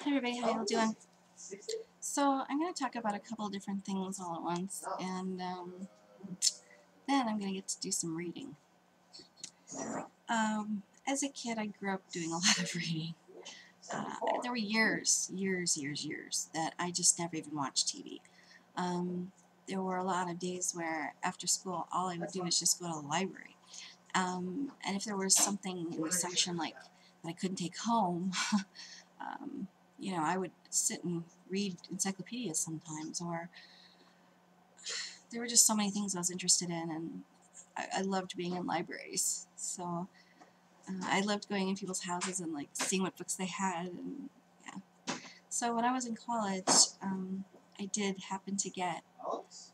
Hi everybody, how y'all doing? So I'm going to talk about a couple of different things all at once, and then I'm going to get to do some reading. As a kid, I grew up doing a lot of reading. There were years that I just never even watched TV. There were a lot of days where after school, all I would do was just go to the library. And if there was something in the section like that I couldn't take home, you know, I would sit and read encyclopedias sometimes, or there were just so many things I was interested in, and I loved being in libraries. So I loved going in people's houses and like seeing what books they had, and yeah. So when I was in college, I did happen to get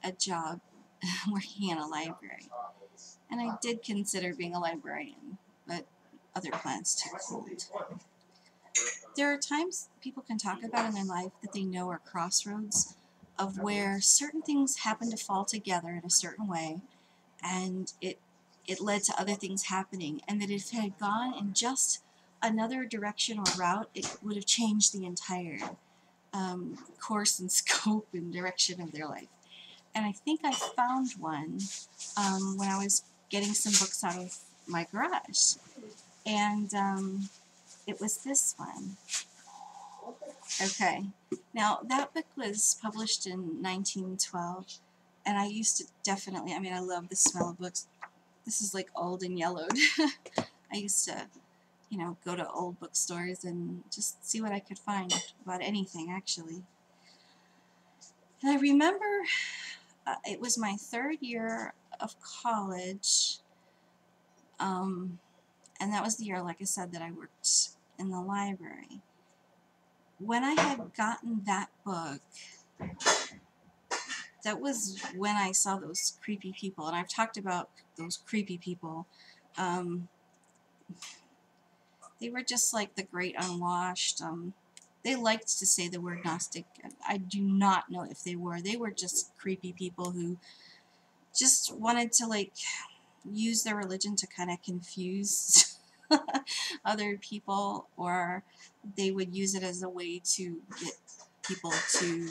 a job working in a library, and I did consider being a librarian, but other plans took hold. There are times people can talk about in their life that they know are crossroads of where certain things happen to fall together in a certain way, and it led to other things happening, and that if it had gone in just another direction or route, it would have changed the entire course and scope and direction of their life. And I think I found one when I was getting some books out of my garage, and it was this one. Okay, now that book was published in 1912, and I used to definitely, I mean, I love the smell of books. This is like old and yellowed. I used to, you know, go to old bookstores and just see what I could find about anything, actually. And I remember it was my third year of college, and that was the year, like I said, that I worked in the library. When I had gotten that book, that was when I saw those creepy people, and I've talked about those creepy people. They were just like the great unwashed. They liked to say the word Gnostic. I do not know if they were. They were just creepy people who just wanted to like use their religion to kind of confuse other people, or they would use it as a way to get people to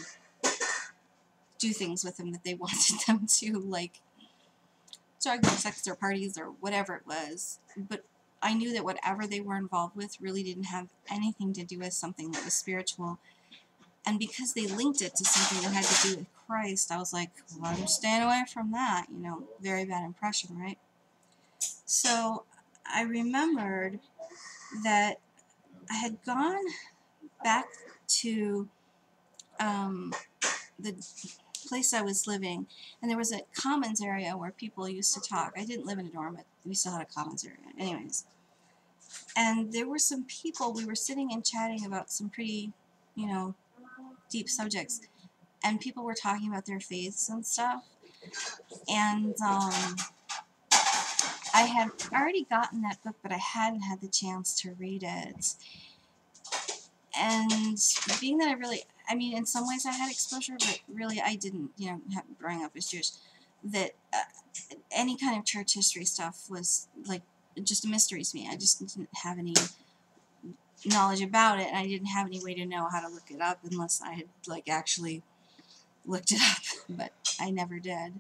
do things with them that they wanted them to, like drugs or sex or parties or whatever it was. But I knew that whatever they were involved with really didn't have anything to do with something that was spiritual. And because they linked it to something that had to do with Christ, I was like, well, I'm staying away from that. You know, very bad impression, right? So I remembered that I had gone back to the place I was living, and there was a commons area where people used to talk. I didn't live in a dorm, but we still had a commons area. Anyways. And there were some people, we were sitting and chatting about some pretty, you know, deep subjects, and people were talking about their faiths and stuff, and I had already gotten that book, but I hadn't had the chance to read it. And being that I mean, in some ways I had exposure, but really I didn't, you know, growing up as Jewish, that any kind of church history stuff was like just a mystery to me. I just didn't have any knowledge about it, and I didn't have any way to know how to look it up unless I had like actually looked it up, but I never did.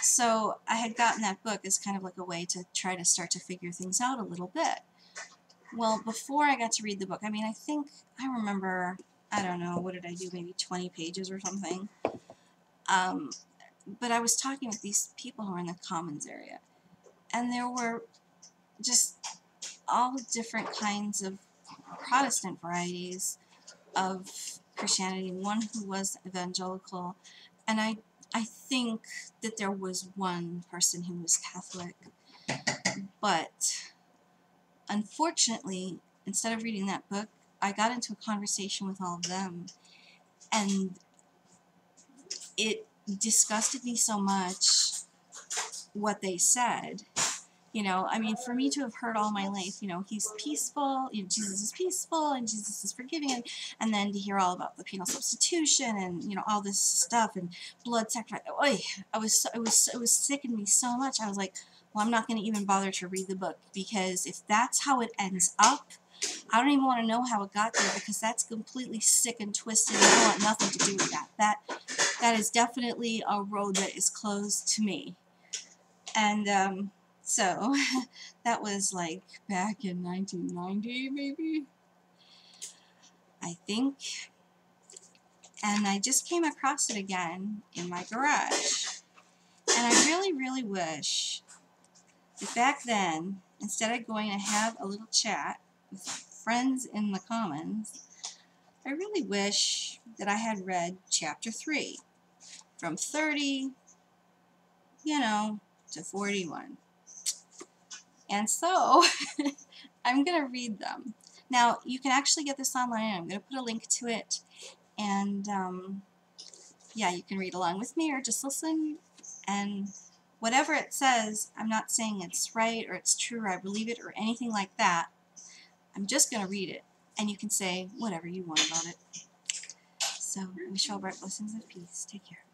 So I had gotten that book as kind of like a way to try to start to figure things out a little bit. Well, before I got to read the book, I mean, I remember, I don't know, what did I do, maybe 20 pages or something? But I was talking with these people who were in the commons area, and there were just all different kinds of Protestant varieties of Christianity, one who was evangelical, and I think that there was one person who was Catholic, but unfortunately, instead of reading that book, I got into a conversation with all of them, and it disgusted me so much what they said. You know, I mean, for me to have heard all my life, you know, he's peaceful, you know, Jesus is peaceful, and Jesus is forgiving, and then to hear all about the penal substitution, and, you know, all this stuff, and blood sacrifice, it was sickened me so much. I was like, well, I'm not going to even bother to read the book, because if that's how it ends up, I don't even want to know how it got there, because that's completely sick and twisted, and I want nothing to do with that. That is definitely a road that is closed to me. And so that was like back in 1990, maybe, I think. And I just came across it again in my garage. And I really, really wish that back then, instead of going to have a little chat with friends in the commons, I really wish that I had read chapter 3, from 30, to 41. And so I'm going to read them. Now, you can actually get this online. I'm going to put a link to it. And yeah, you can read along with me or just listen. And whatever it says, I'm not saying it's right or it's true or I believe it or anything like that. I'm just going to read it. And you can say whatever you want about it. So, I wish you all bright blessings of peace. Take care.